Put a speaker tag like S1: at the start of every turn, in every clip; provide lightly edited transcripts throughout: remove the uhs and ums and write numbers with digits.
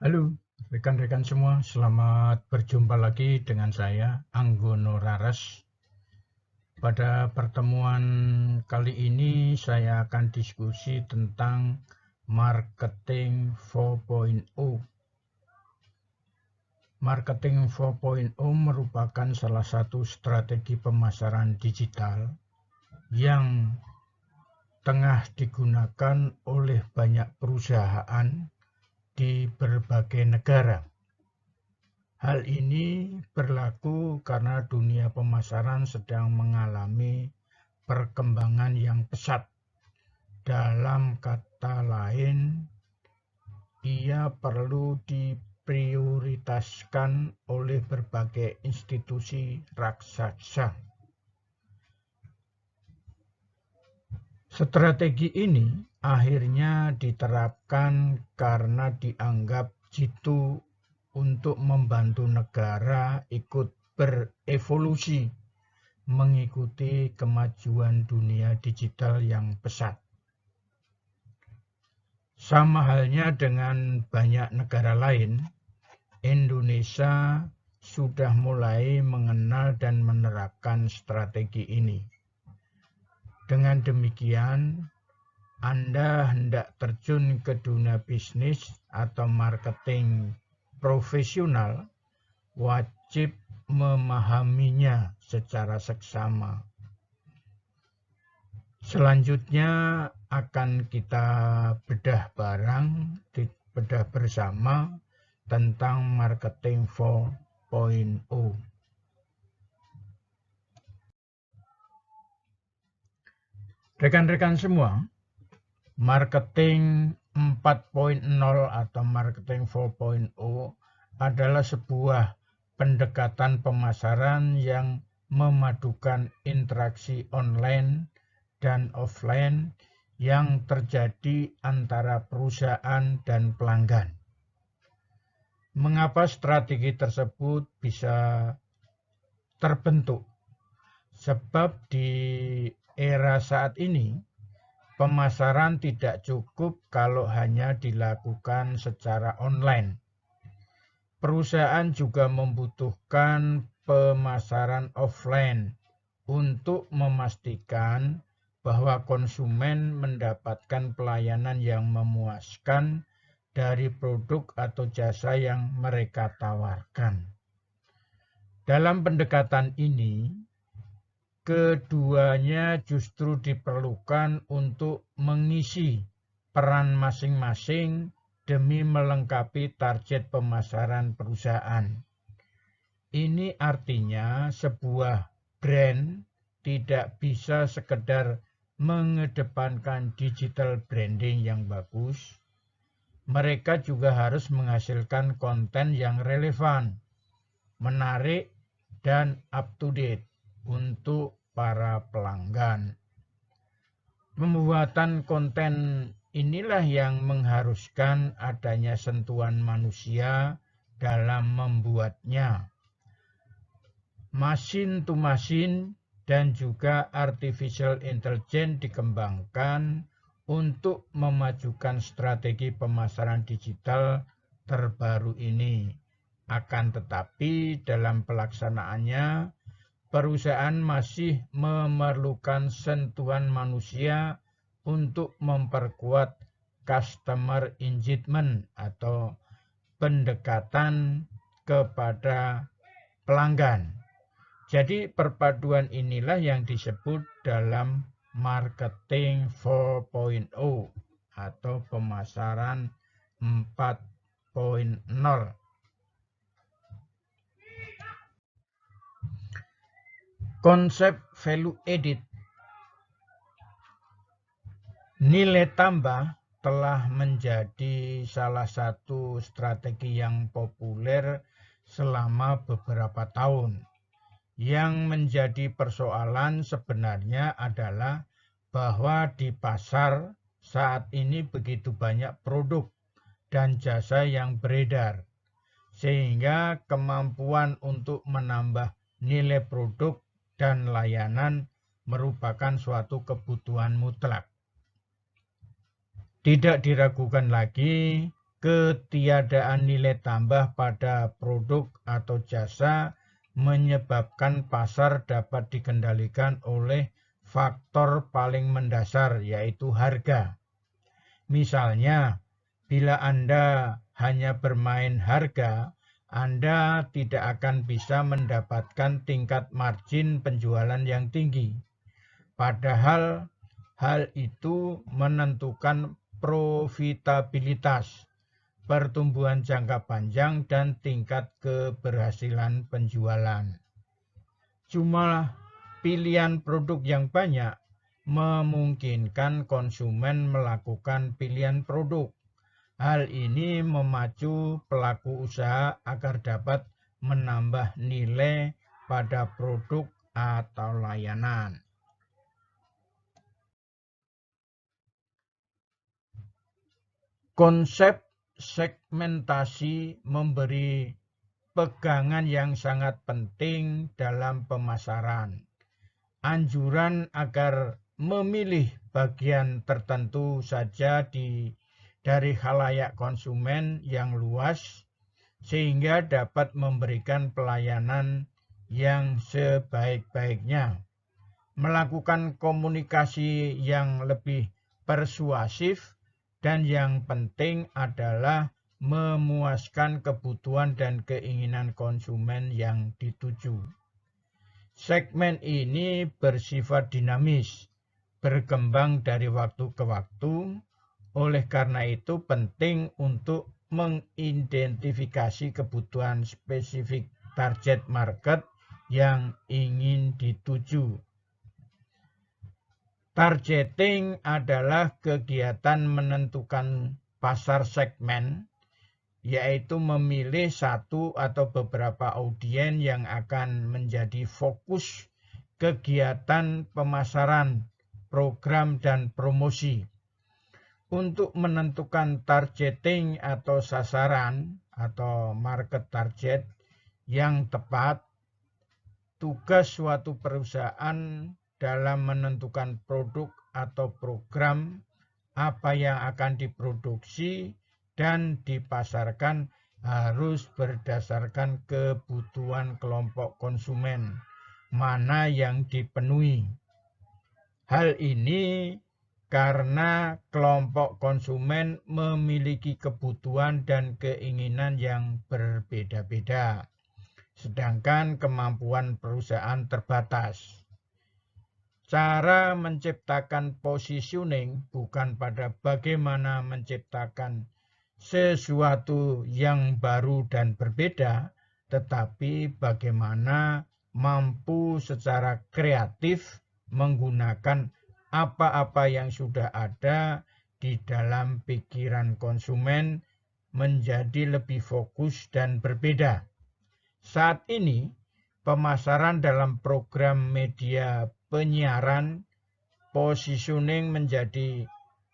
S1: Halo, rekan-rekan semua. Selamat berjumpa lagi dengan saya, Anggono Raras. Pada pertemuan kali ini, saya akan diskusi tentang Marketing 4.0. Marketing 4.0 merupakan salah satu strategi pemasaran digital yang tengah digunakan oleh banyak perusahaan di berbagai negara. Hal ini berlaku karena dunia pemasaran sedang mengalami perkembangan yang pesat. Dalam kata lain, ia perlu diprioritaskan oleh berbagai institusi raksasa. Strategi ini akhirnya diterapkan karena dianggap jitu untuk membantu negara ikut berevolusi mengikuti kemajuan dunia digital yang pesat. Sama halnya dengan banyak negara lain, Indonesia sudah mulai mengenal dan menerapkan strategi ini. Dengan demikian, Anda hendak terjun ke dunia bisnis atau marketing profesional, wajib memahaminya secara seksama. Selanjutnya akan kita bedah bersama tentang Marketing 4.0. Rekan-rekan semua, Marketing 4.0 atau Marketing 4.0 adalah sebuah pendekatan pemasaran yang memadukan interaksi online dan offline yang terjadi antara perusahaan dan pelanggan. Mengapa strategi tersebut bisa terbentuk? Sebab di era saat ini, pemasaran tidak cukup kalau hanya dilakukan secara online. Perusahaan juga membutuhkan pemasaran offline untuk memastikan bahwa konsumen mendapatkan pelayanan yang memuaskan dari produk atau jasa yang mereka tawarkan. Dalam pendekatan ini, keduanya justru diperlukan untuk mengisi peran masing-masing demi melengkapi target pemasaran perusahaan. Ini artinya sebuah brand tidak bisa sekedar mengedepankan digital branding yang bagus. Mereka juga harus menghasilkan konten yang relevan, menarik, dan up-to-date untuk para pelanggan. Pembuatan konten inilah yang mengharuskan adanya sentuhan manusia dalam membuatnya. Machine to machine dan juga artificial intelligence dikembangkan untuk memajukan strategi pemasaran digital terbaru ini. Akan tetapi dalam pelaksanaannya, perusahaan masih memerlukan sentuhan manusia untuk memperkuat customer engagement atau pendekatan kepada pelanggan. Jadi perpaduan inilah yang disebut dalam Marketing 4.0 atau pemasaran 4.0. Konsep value added, nilai tambah, telah menjadi salah satu strategi yang populer selama beberapa tahun. Yang menjadi persoalan sebenarnya adalah bahwa di pasar saat ini begitu banyak produk dan jasa yang beredar, sehingga kemampuan untuk menambah nilai produk dan layanan merupakan suatu kebutuhan mutlak. Tidak diragukan lagi ketiadaan nilai tambah pada produk atau jasa menyebabkan pasar dapat dikendalikan oleh faktor paling mendasar, yaitu harga. Misalnya, bila Anda hanya bermain harga, Anda tidak akan bisa mendapatkan tingkat margin penjualan yang tinggi. Padahal hal itu menentukan profitabilitas, pertumbuhan jangka panjang, dan tingkat keberhasilan penjualan. Jumlah pilihan produk yang banyak memungkinkan konsumen melakukan pilihan produk. Hal ini memacu pelaku usaha agar dapat menambah nilai pada produk atau layanan. Konsep segmentasi memberi pegangan yang sangat penting dalam pemasaran. Anjuran agar memilih bagian tertentu saja dari khalayak konsumen yang luas sehingga dapat memberikan pelayanan yang sebaik-baiknya. Melakukan komunikasi yang lebih persuasif, dan yang penting adalah memuaskan kebutuhan dan keinginan konsumen yang dituju. Segmen ini bersifat dinamis, berkembang dari waktu ke waktu. Oleh karena itu penting untuk mengidentifikasi kebutuhan spesifik target market yang ingin dituju. Targeting adalah kegiatan menentukan pasar segmen, yaitu memilih satu atau beberapa audiens yang akan menjadi fokus kegiatan pemasaran, program, dan promosi. Untuk menentukan targeting atau sasaran atau market target yang tepat, tugas suatu perusahaan dalam menentukan produk atau program apa yang akan diproduksi dan dipasarkan harus berdasarkan kebutuhan kelompok konsumen mana yang dipenuhi. Hal ini karena kelompok konsumen memiliki kebutuhan dan keinginan yang berbeda-beda, sedangkan kemampuan perusahaan terbatas. Cara menciptakan positioning bukan pada bagaimana menciptakan sesuatu yang baru dan berbeda, tetapi bagaimana mampu secara kreatif menggunakan apa-apa yang sudah ada di dalam pikiran konsumen menjadi lebih fokus dan berbeda. Saat ini, pemasaran dalam program media penyiaran positioning menjadi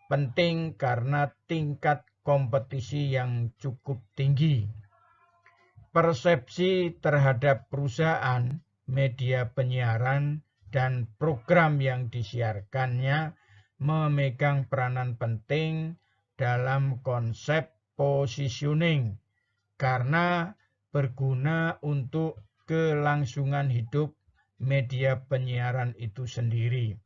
S1: penting karena tingkat kompetisi yang cukup tinggi. Persepsi terhadap perusahaan, media penyiaran, dan program yang disiarkannya memegang peranan penting dalam konsep positioning karena berguna untuk kelangsungan hidup media penyiaran itu sendiri.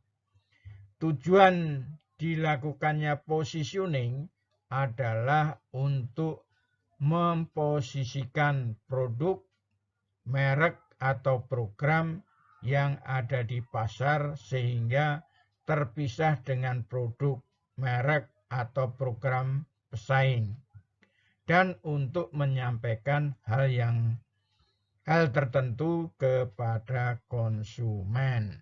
S1: Tujuan dilakukannya positioning adalah untuk memposisikan produk, merek, atau program yang ada di pasar sehingga terpisah dengan produk, merek, atau program pesaing, dan untuk menyampaikan hal tertentu kepada konsumen.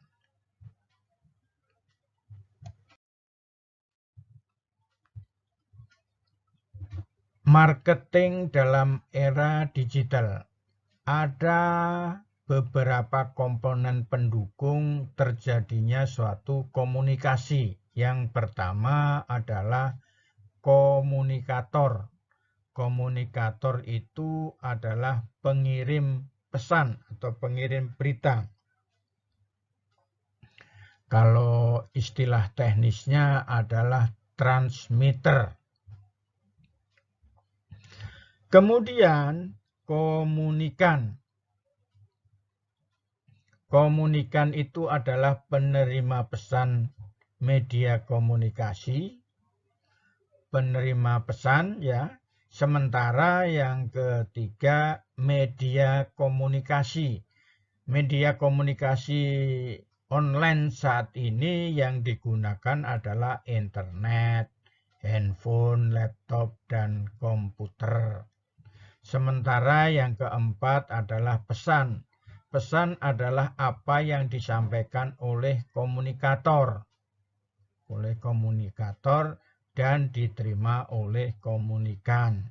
S1: Marketing dalam era digital. Ada beberapa komponen pendukung terjadinya suatu komunikasi. Yang pertama adalah komunikator. Komunikator itu adalah pengirim pesan atau pengirim berita. Kalau istilah teknisnya adalah transmitter. Kemudian komunikan. Komunikan itu adalah penerima pesan media komunikasi, penerima pesan ya. Sementara yang ketiga media komunikasi. Media komunikasi online saat ini yang digunakan adalah internet, handphone, laptop, dan komputer. Sementara yang keempat adalah pesan. Pesan adalah apa yang disampaikan oleh komunikator dan diterima oleh komunikan.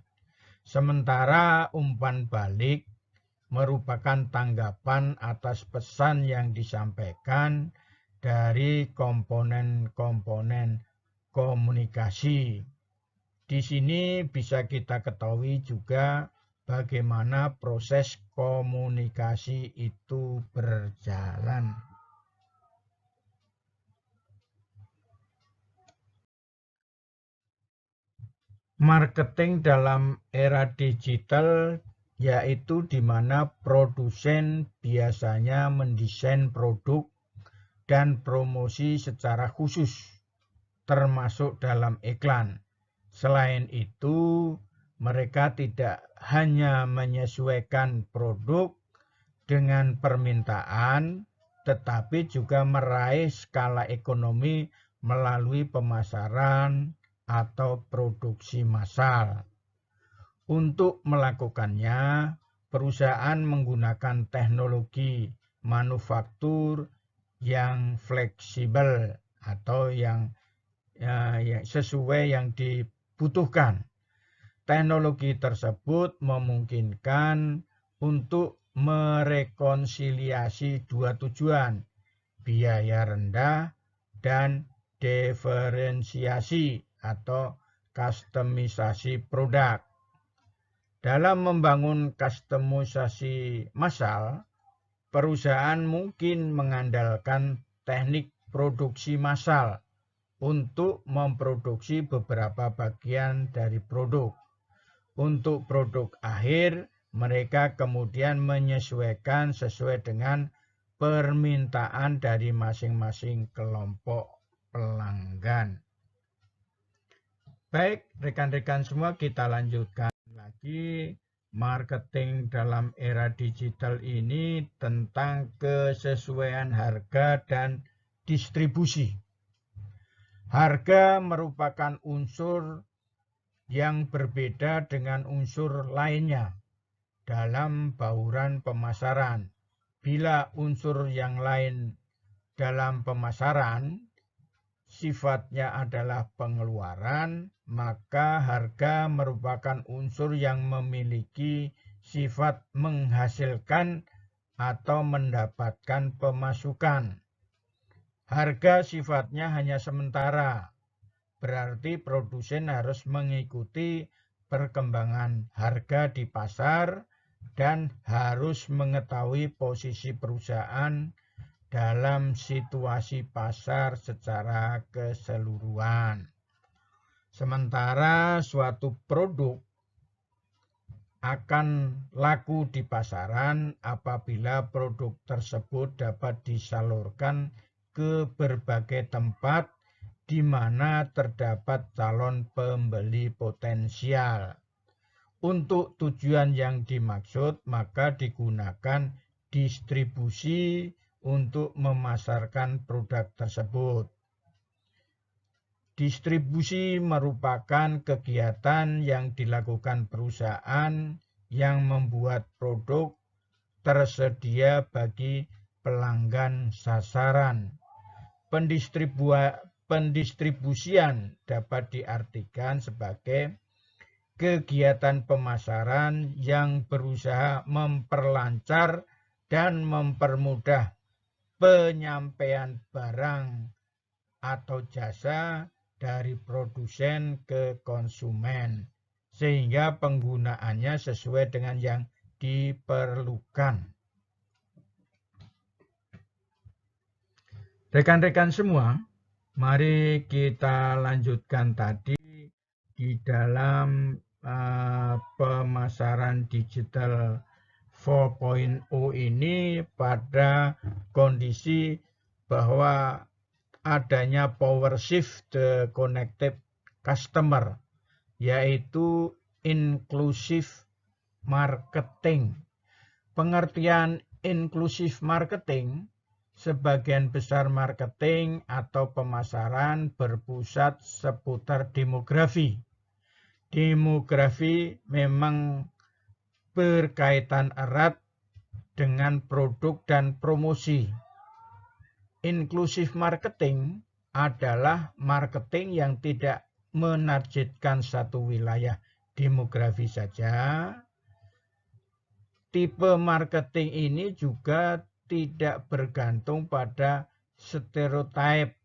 S1: Sementara umpan balik merupakan tanggapan atas pesan yang disampaikan dari komponen-komponen komunikasi. Di sini bisa kita ketahui juga bagaimana proses komunikasi itu berjalan. Marketing dalam era digital yaitu di mana produsen biasanya mendesain produk dan promosi secara khusus, termasuk dalam iklan. Selain itu, mereka tidak hanya menyesuaikan produk dengan permintaan, tetapi juga meraih skala ekonomi melalui pemasaran atau produksi massal. Untuk melakukannya, perusahaan menggunakan teknologi manufaktur yang fleksibel atau yang sesuai yang dibutuhkan. Teknologi tersebut memungkinkan untuk merekonsiliasi dua tujuan, biaya rendah dan diferensiasi atau kustomisasi produk. Dalam membangun kustomisasi massal, perusahaan mungkin mengandalkan teknik produksi massal untuk memproduksi beberapa bagian dari produk. Untuk produk akhir, mereka kemudian menyesuaikan sesuai dengan permintaan dari masing-masing kelompok pelanggan. Baik, rekan-rekan semua, kita lanjutkan lagi marketing dalam era digital ini tentang kesesuaian harga dan distribusi. Harga merupakan unsur yang berbeda dengan unsur lainnya dalam bauran pemasaran. Bila unsur yang lain dalam pemasaran sifatnya adalah pengeluaran, maka harga merupakan unsur yang memiliki sifat menghasilkan atau mendapatkan pemasukan. Harga sifatnya hanya sementara, berarti produsen harus mengikuti perkembangan harga di pasar dan harus mengetahui posisi perusahaan dalam situasi pasar secara keseluruhan. Sementara suatu produk akan laku di pasaran apabila produk tersebut dapat disalurkan ke berbagai tempat di mana terdapat calon pembeli potensial. Untuk tujuan yang dimaksud, maka digunakan distribusi untuk memasarkan produk tersebut. Distribusi merupakan kegiatan yang dilakukan perusahaan yang membuat produk tersedia bagi pelanggan sasaran. Pendistribusian dapat diartikan sebagai kegiatan pemasaran yang berusaha memperlancar dan mempermudah penyampaian barang atau jasa dari produsen ke konsumen, sehingga penggunaannya sesuai dengan yang diperlukan. Rekan-rekan semua, mari kita lanjutkan tadi di dalam pemasaran pemasaran digital 4.0 ini pada kondisi bahwa adanya power shift the connected customer, yaitu inclusive marketing. Pengertian inclusive marketing, sebagian besar marketing atau pemasaran berpusat seputar demografi. Demografi memang berkaitan erat dengan produk dan promosi. Inclusive marketing adalah marketing yang tidak menargetkan satu wilayah demografi saja. Tipe marketing ini juga tidak bergantung pada stereotip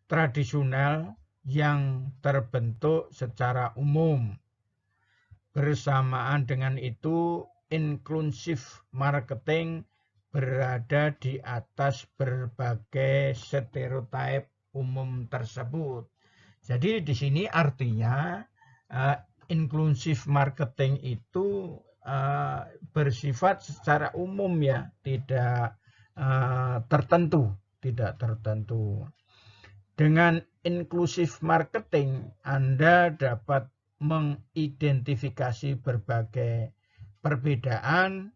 S1: tradisional yang terbentuk secara umum. Bersamaan dengan itu, inclusive marketing berada di atas berbagai stereotip umum tersebut. Jadi di sini artinya inclusive marketing itu bersifat secara umum ya, tidak tertentu. Dengan inclusive marketing, Anda dapat mengidentifikasi berbagai perbedaan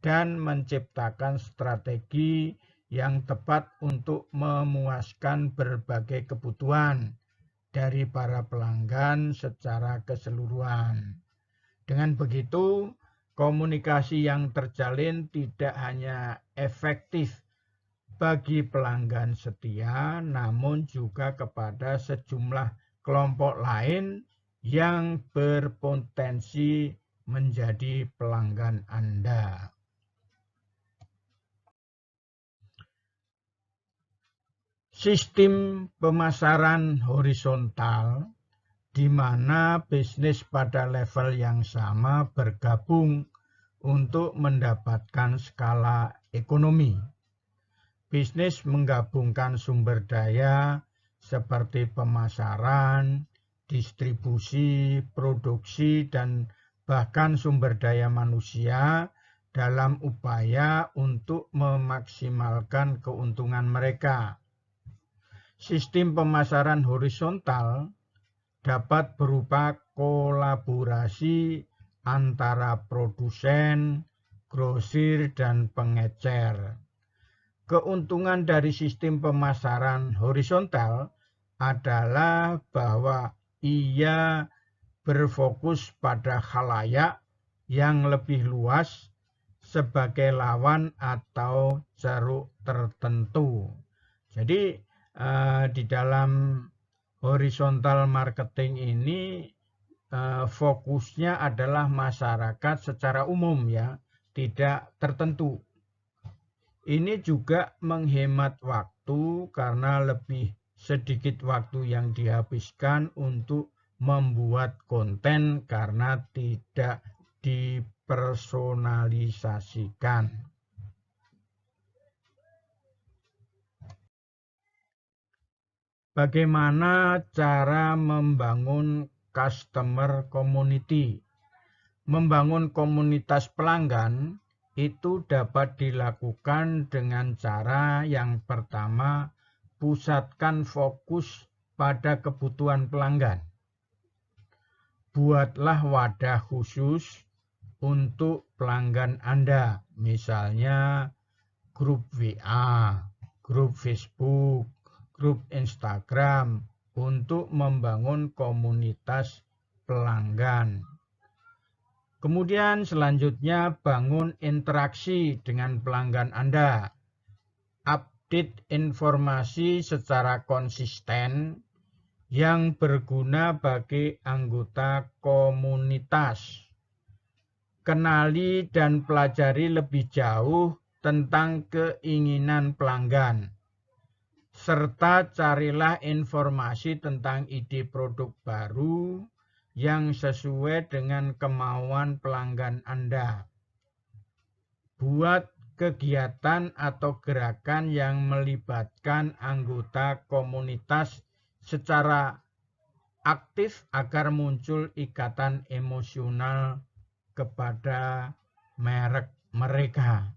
S1: dan menciptakan strategi yang tepat untuk memuaskan berbagai kebutuhan dari para pelanggan secara keseluruhan. Dengan begitu, komunikasi yang terjalin tidak hanya efektif bagi pelanggan setia, namun juga kepada sejumlah kelompok lain yang berpotensi menjadi pelanggan Anda. Sistem pemasaran horizontal, di mana bisnis pada level yang sama bergabung untuk mendapatkan skala ekonomi. Bisnis menggabungkan sumber daya seperti pemasaran, distribusi, produksi, dan bahkan sumber daya manusia dalam upaya untuk memaksimalkan keuntungan mereka. Sistem pemasaran horizontal dapat berupa kolaborasi antara produsen, grosir, dan pengecer. Keuntungan dari sistem pemasaran horizontal adalah bahwa ia berfokus pada khalayak yang lebih luas sebagai lawan atau ceruk tertentu. Jadi di dalam horizontal marketing ini fokusnya adalah masyarakat secara umum ya, tidak tertentu. Ini juga menghemat waktu karena lebih sedikit waktu yang dihabiskan untuk membuat konten karena tidak dipersonalisasikan. Bagaimana cara membangun customer community? Membangun komunitas pelanggan itu dapat dilakukan dengan cara yang pertama, pusatkan fokus pada kebutuhan pelanggan. Buatlah wadah khusus untuk pelanggan Anda, misalnya grup WA, grup Facebook, grup Instagram, untuk membangun komunitas pelanggan. Kemudian selanjutnya bangun interaksi dengan pelanggan Anda. Update informasi secara konsisten yang berguna bagi anggota komunitas. Kenali dan pelajari lebih jauh tentang keinginan pelanggan. Serta carilah informasi tentang ide produk baru yang sesuai dengan kemauan pelanggan Anda. Buat kegiatan atau gerakan yang melibatkan anggota komunitas secara aktif agar muncul ikatan emosional kepada merek mereka.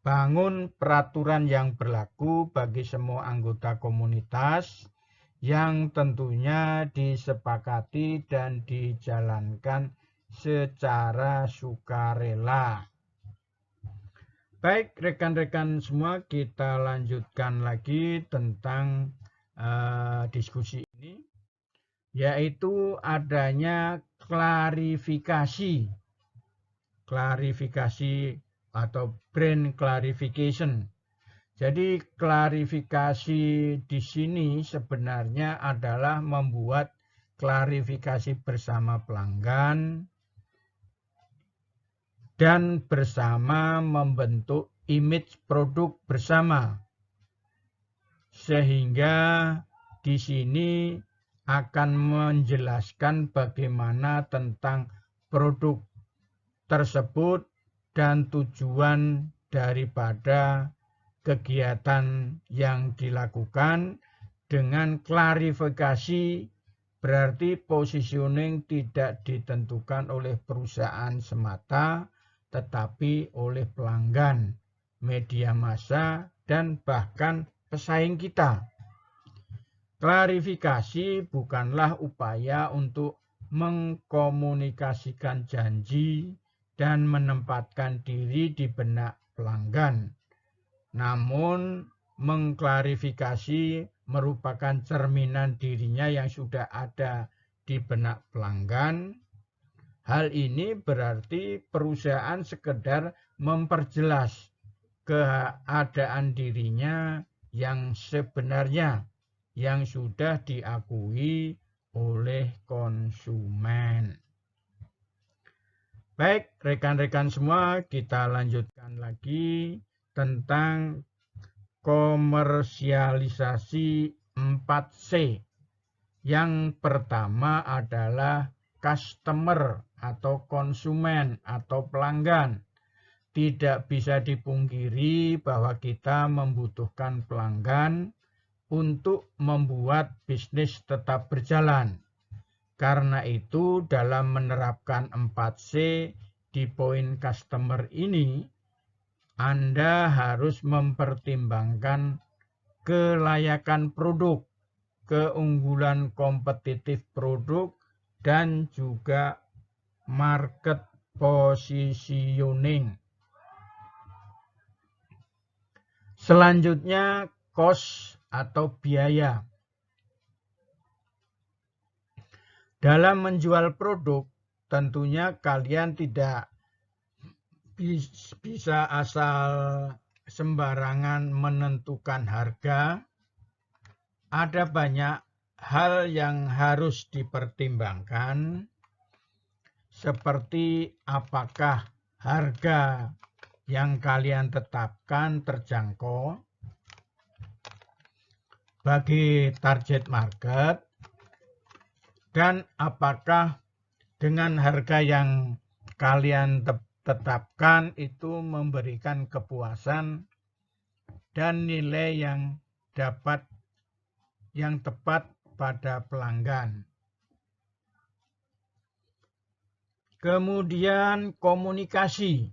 S1: Bangun peraturan yang berlaku bagi semua anggota komunitas yang tentunya disepakati dan dijalankan secara sukarela. Baik, rekan-rekan semua, kita lanjutkan lagi tentang diskusi ini, yaitu adanya klarifikasi atau brand clarification. Jadi klarifikasi di sini sebenarnya adalah membuat klarifikasi bersama pelanggan dan bersama membentuk image produk bersama. Sehingga di sini akan menjelaskan bagaimana tentang produk tersebut dan tujuan daripada kegiatan yang dilakukan. Dengan klarifikasi berarti positioning tidak ditentukan oleh perusahaan semata, tetapi oleh pelanggan, media massa, dan bahkan pesaing kita. Klarifikasi bukanlah upaya untuk mengkomunikasikan janji dan menempatkan diri di benak pelanggan. Namun, mengklarifikasi merupakan cerminan dirinya yang sudah ada di benak pelanggan. Hal ini berarti perusahaan sekedar memperjelas keadaan dirinya yang sebenarnya yang sudah diakui oleh konsumen. Baik, rekan-rekan semua, kita lanjutkan lagi tentang komersialisasi 4C. Yang pertama adalah customer atau konsumen atau pelanggan. Tidak bisa dipungkiri bahwa kita membutuhkan pelanggan untuk membuat bisnis tetap berjalan. Karena itu dalam menerapkan 4C di poin customer ini, Anda harus mempertimbangkan kelayakan produk, keunggulan kompetitif produk, dan juga market positioning. Selanjutnya, cost atau biaya. Dalam menjual produk, tentunya kalian tidak bisa asal sembarangan menentukan harga. Ada banyak hal yang harus dipertimbangkan, seperti apakah harga yang kalian tetapkan terjangkau bagi target market, dan apakah dengan harga yang kalian tetapkan itu memberikan kepuasan dan nilai yang tepat pada pelanggan. Kemudian komunikasi.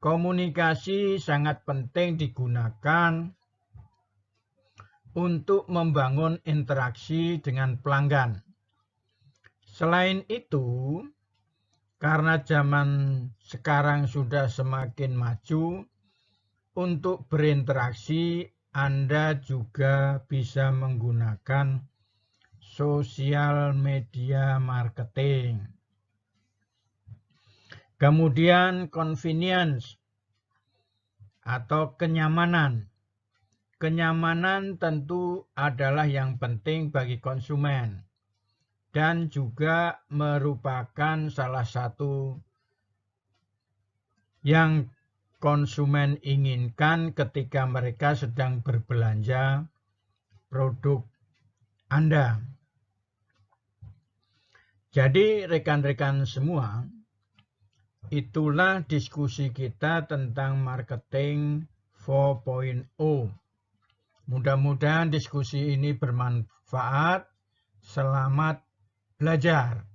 S1: Komunikasi sangat penting digunakan untuk membangun interaksi dengan pelanggan. Selain itu, karena zaman sekarang sudah semakin maju, untuk berinteraksi Anda juga bisa menggunakan sosial media marketing. Kemudian convenience atau kenyamanan. Kenyamanan tentu adalah yang penting bagi konsumen dan juga merupakan salah satu yang konsumen inginkan ketika mereka sedang berbelanja produk Anda. Jadi rekan-rekan semua, itulah diskusi kita tentang marketing 4.0. Mudah-mudahan diskusi ini bermanfaat. Selamat belajar.